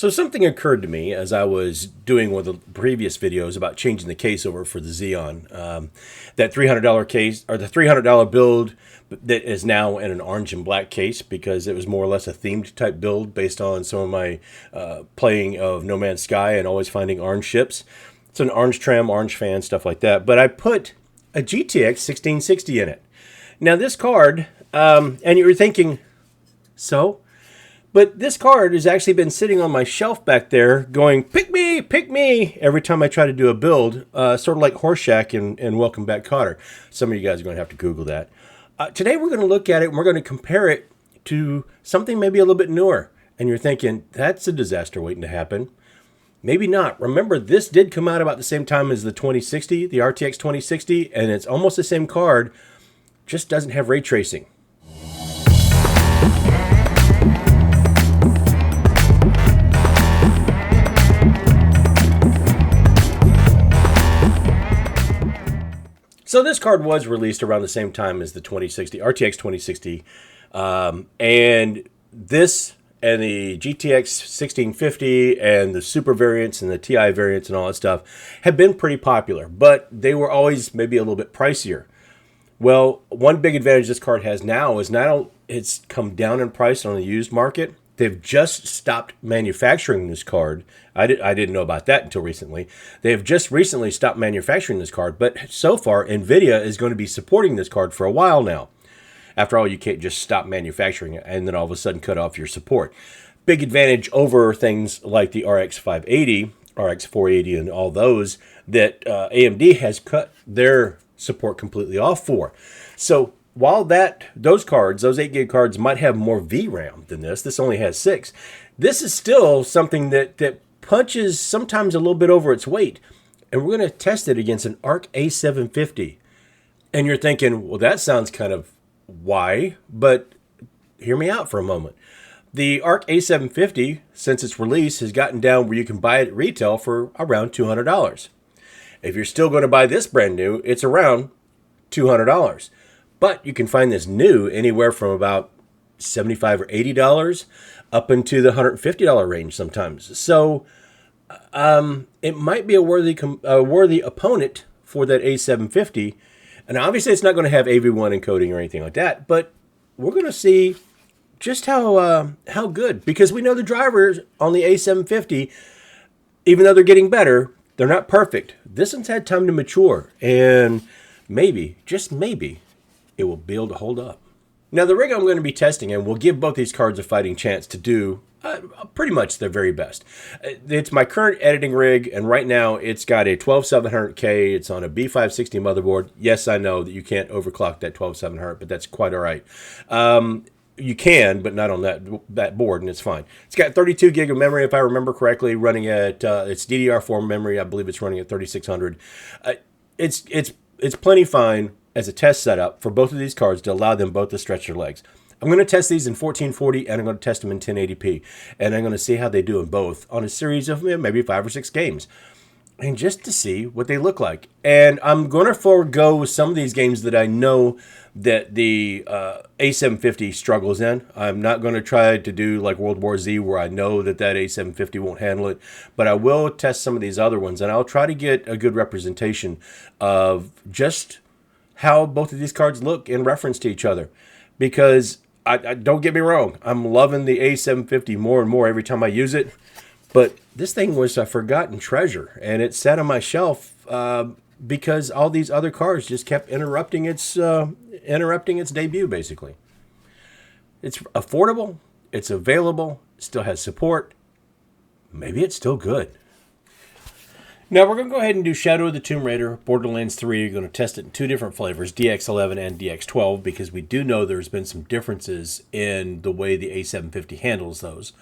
So something occurred to me as I was doing one of the previous videos about changing the case over for the Xeon. That $300 case, or the $300 build that is now in an orange and black case, because it was more or less a themed type build based on some of my playing of No Man's Sky and always finding orange ships. It's an orange trim, orange fan, stuff like that. But I put a GTX 1660 in it. Now this card, and you're thinking, so? But this card has actually been sitting on my shelf back there going, pick me, every time I try to do a build, sort of like Horseshack and Welcome Back Kotter. Some of you guys are going to have to Google that. Today we're going to look at it and we're going to compare it to something maybe a little bit newer. And you're thinking, that's a disaster waiting to happen. Maybe not. Remember, this did come out about the same time as the 2060, the RTX 2060, and it's almost the same card, just doesn't have ray tracing. So this card was released around the same time as the 2060, RTX 2060, and this and the GTX 1650 and the Super variants and the TI variants and all that stuff have been pretty popular, but they were always maybe a little bit pricier. Well, one big advantage this card has now is not it's come down in price on the used market. They've just stopped manufacturing this card. I didn't know about that until recently. They have just recently stopped manufacturing this card, but so far, NVidia is going to be supporting this card for a while now. After all, you can't just stop manufacturing it and then all of a sudden cut off your support. Big advantage over things like the RX 580, RX 480, and all those that AMD has cut their support completely off for. So while those 8 gig cards might have more VRAM than this only has 6. This is still something that punches sometimes a little bit over its weight. And we're going to test it against an ARC A750. And you're thinking, well, that sounds kind of why, but hear me out for a moment. The ARC A750, since its release, has gotten down where you can buy it at retail for around $200. If you're still going to buy this brand new, it's around $200. But you can find this new anywhere from about $75 or $80 up into the $150 range sometimes. So it might be a worthy opponent for that A750. And obviously it's not going to have AV1 encoding or anything like that, but we're going to see just how good, because we know the drivers on the A750, even though they're getting better, they're not perfect. This one's had time to mature, and maybe, just maybe, it will be able to hold up. Now, the rig I'm going to be testing in will give both these cards a fighting chance to do pretty much their very best. It's my current editing rig, and right now it's got a 12700K. It's on a B560 motherboard. Yes, I know that you can't overclock that 12700, but that's quite all right. You can, but not on that board, and it's fine. It's got 32 gig of memory, if I remember correctly, running at its DDR4 memory. I believe it's running at 3600. It's plenty fine as a test setup for both of these cards to allow them both to stretch their legs. I'm going to test these in 1440, and I'm going to test them in 1080p, and I'm going to see how they do in both on a series of maybe 5 or 6 games, and just to see what they look like. And I'm going to forego some of these games that I know that the A750 struggles in. I'm not going to try to do like World War Z, where I know that A750 won't handle it, but I will test some of these other ones, and I'll try to get a good representation of just how both of these cards look in reference to each other. Because I don't get me wrong, I'm loving the A750 more and more every time I use it, but this thing was a forgotten treasure, and it sat on my shelf because all these other cards just kept interrupting its debut. Basically, it's affordable, it's available, it still has support. Maybe it's still good. Now we're going to go ahead and do Shadow of the Tomb Raider, Borderlands 3. You're going to test it in 2 different flavors, DX11 and DX12, because we do know there's been some differences in the way the A750 handles those.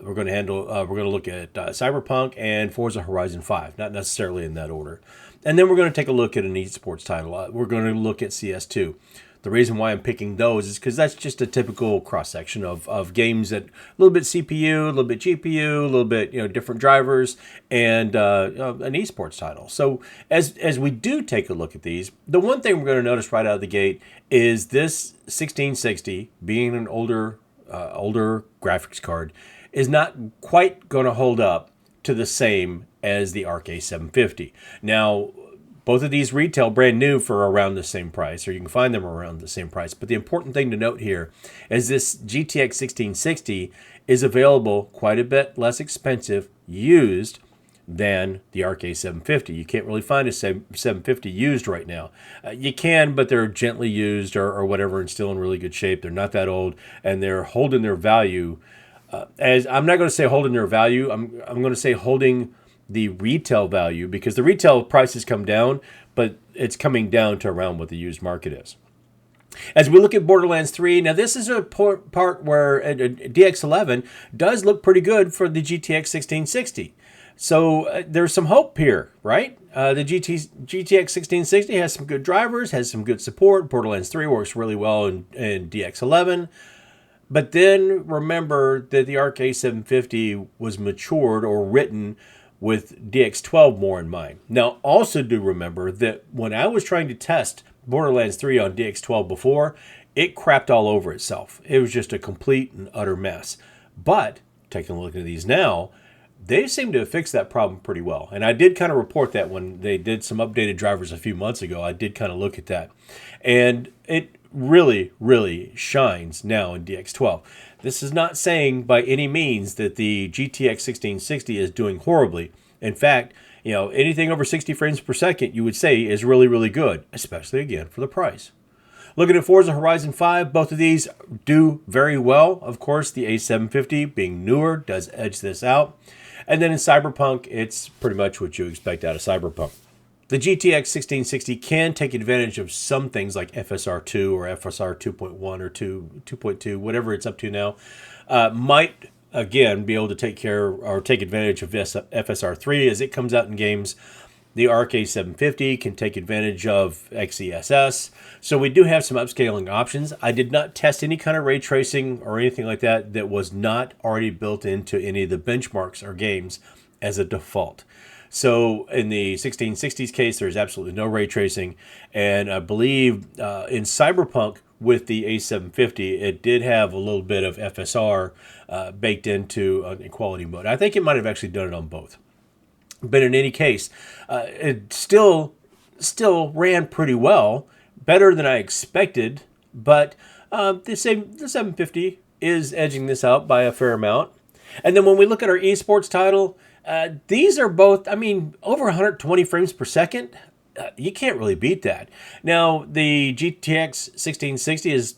We're going to look at Cyberpunk and Forza Horizon 5, not necessarily in that order. And then we're going to take a look at an esports title. We're going to look at CS2. The reason why I'm picking those is because that's just a typical cross-section of games that a little bit CPU, a little bit GPU, a little bit different drivers, and an esports title. So as we do take a look at these, the one thing we're going to notice right out of the gate is this 1660, being an older graphics card, is not quite going to hold up to the same as the RK750. Now, both of these retail brand new for around the same price, or you can find them around the same price. But the important thing to note here is this GTX 1660 is available quite a bit less expensive used than the RK750. You can't really find a 750 used right now. You can, but they're gently used or whatever and still in really good shape. They're not that old, and they're holding their value. As I'm not going to say holding their value, I'm going to say holding the retail value, because the retail prices come down, but it's coming down to around what the used market is. As we look at Borderlands 3, now this is a part where DX11 does look pretty good for the GTX 1660. So there's some hope here, right? The GTX 1660 has some good drivers, has some good support. Borderlands 3 works really well in DX11. But then remember that the RK750 was matured or written with DX12 more in mind. Now, also do remember that when I was trying to test Borderlands 3 on DX12 before, it crapped all over itself. It was just a complete and utter mess. But taking a look at these now, they seem to have fixed that problem pretty well. And I did kind of report that when they did some updated drivers a few months ago. I did kind of look at that. And it really, really shines now in DX12. This is not saying by any means that the GTX 1660 is doing horribly. In fact, anything over 60 frames per second, you would say is really, really good, especially again for the price. Looking at Forza Horizon 5, both of these do very well. Of course, the A750 being newer does edge this out. And then in Cyberpunk, it's pretty much what you expect out of Cyberpunk. The GTX 1660 can take advantage of some things like FSR2 or FSR 2.1 or 2.2, whatever it's up to now. Might, again, be able to take advantage of FSR3 as it comes out in games. The RK750 can take advantage of XeSS. So we do have some upscaling options. I did not test any kind of ray tracing or anything like that was not already built into any of the benchmarks or games as a default. So in the 1660's case, there's absolutely no ray tracing. And I believe in Cyberpunk with the A750, it did have a little bit of FSR baked into quality mode. I think it might have actually done it on both. But in any case, it still ran pretty well, better than I expected. But the 750 is edging this out by a fair amount. And then when we look at our esports title, these are both, over 120 frames per second. You can't really beat that. Now, the GTX 1660 is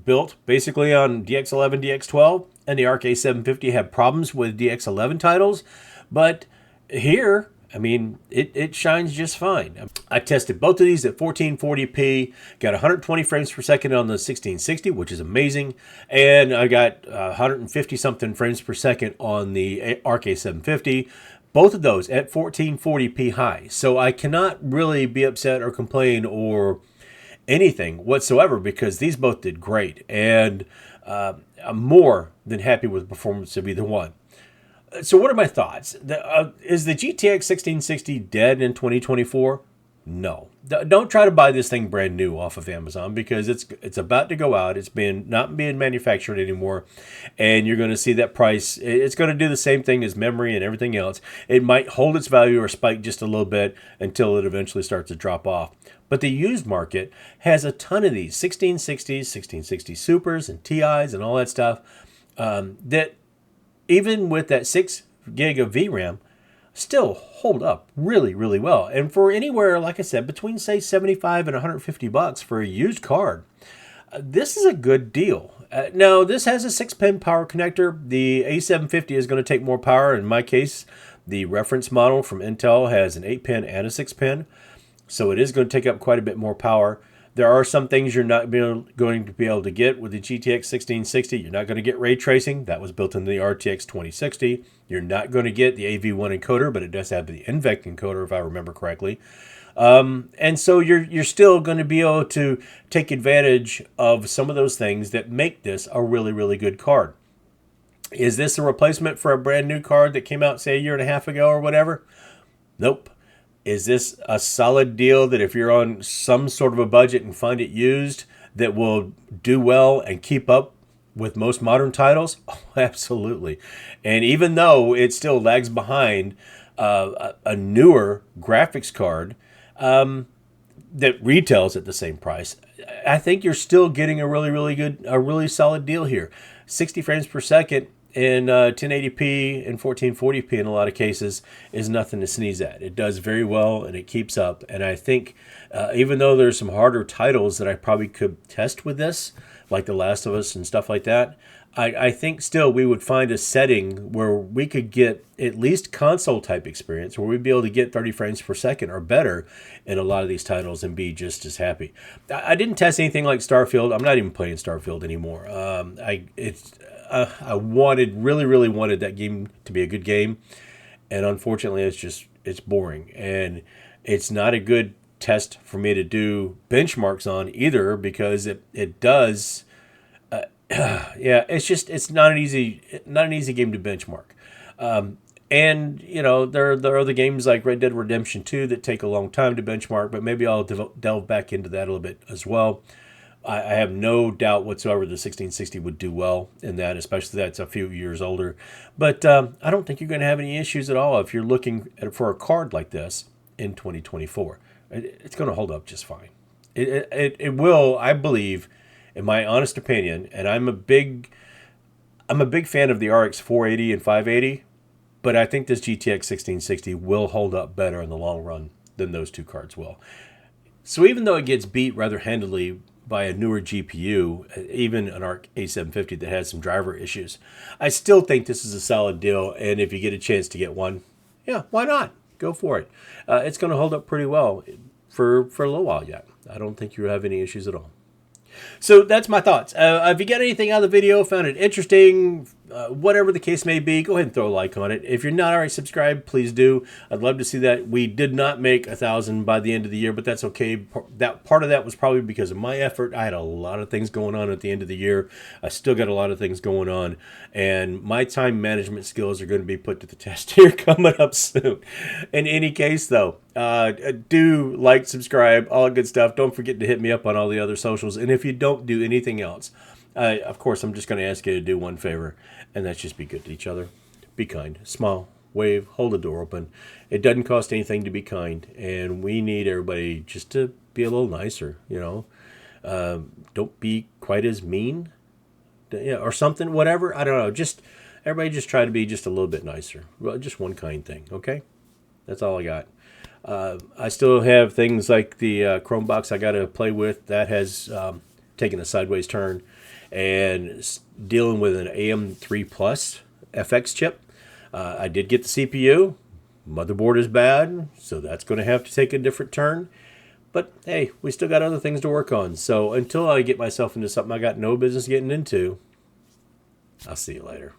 built basically on DX11, DX12, and the RK750 had problems with DX11 titles. But here, it shines just fine. I tested both of these at 1440p, got 120 frames per second on the 1660, which is amazing, and I got 150-something frames per second on the RK750. Both of those at 1440p high. So I cannot really be upset or complain or anything whatsoever because these both did great, and I'm more than happy with the performance of either one. So what are my thoughts? Is the GTX 1660 dead in 2024? No. Don't try to buy this thing brand new off of Amazon because it's about to go out. It's not being manufactured anymore, and you're going to see that price. It's going to do the same thing as memory and everything else. It might hold its value or spike just a little bit until it eventually starts to drop off. But the used market has a ton of these 1660s, 1660 Supers, and TIs, and all that stuff that even with that 6 gig of VRAM, still hold up really, really well. And for anywhere, like I said, between say $75 and $150 for a used card, this is a good deal. Now, this has a 6-pin power connector. The A750 is going to take more power. In my case, the reference model from Intel has an 8-pin and a 6-pin, so it is going to take up quite a bit more power. There are some things you're not going to be able to get with the GTX 1660. You're not going to get ray tracing. That was built into the RTX 2060. You're not going to get the AV1 encoder, but it does have the NVEC encoder, if I remember correctly. And so you're still going to be able to take advantage of some of those things that make this a really, really good card. Is this a replacement for a brand new card that came out, say, a year and a half ago or whatever? Nope. Is this a solid deal that if you're on some sort of a budget and find it used, that will do well and keep up with most modern titles, oh, absolutely. And even though it still lags behind a newer graphics card that retails at the same price, I think you're still getting a really solid deal here. 60 frames per second in 1080p and 1440p in a lot of cases is nothing to sneeze at. It does very well and it keeps up. And I think even though there's some harder titles that I probably could test with this, like The Last of Us and stuff like that, I think still we would find a setting where we could get at least console type experience, where we'd be able to get 30 frames per second or better in a lot of these titles and be just as happy. I didn't test anything like Starfield. I'm not even playing Starfield anymore. I really wanted that game to be a good game, and unfortunately it's boring, and it's not a good test for me to do benchmarks on either, because it does yeah, it's not an easy game to benchmark. And you know, there are other games like Red Dead Redemption 2 that take a long time to benchmark, but maybe I'll delve back into that a little bit as well. I have no doubt whatsoever the 1660 would do well in that, especially that's a few years older. But I don't think you're going to have any issues at all if you're looking for a card like this in 2024. It's going to hold up just fine. It will, I believe, in my honest opinion, and I'm a big fan of the RX 480 and 580, but I think this GTX 1660 will hold up better in the long run than those two cards will. So even though it gets beat rather handily by a newer GPU, even an ARC A750 that has some driver issues, I still think this is a solid deal, and if you get a chance to get one, yeah, why not? Go for it. It's going to hold up pretty well for a little while yet. I don't think you have any issues at all. So that's my thoughts. If you got anything out of the video, found it interesting, whatever the case may be, go ahead and throw a like on it. If you're not already subscribed, please do. I'd love to see that. We did not make 1,000 by the end of the year, but that's okay. That part of that was probably because of my effort. I had a lot of things going on at the end of the year. I still got a lot of things going on, and my time management skills are going to be put to the test here coming up soon. In any case, though, do like, subscribe, all that good stuff. Don't forget to hit me up on all the other socials. And if you don't do anything else, of course, I'm just going to ask you to do one favor, and that's just be good to each other. Be kind. Smile, wave, hold the door open. It doesn't cost anything to be kind, and we need everybody just to be a little nicer, you know. Don't be quite as mean, or something, whatever. I don't know. Just everybody just try to be just a little bit nicer. Well, just one kind thing, okay? That's all I got. I still have things like the Chromebox I got to play with. That has taken a sideways turn, and dealing with an AM3 Plus FX chip. I did get the CPU. Motherboard is bad, so that's going to have to take a different turn. But hey, we still got other things to work on. So until I get myself into something I got no business getting into, I'll see you later.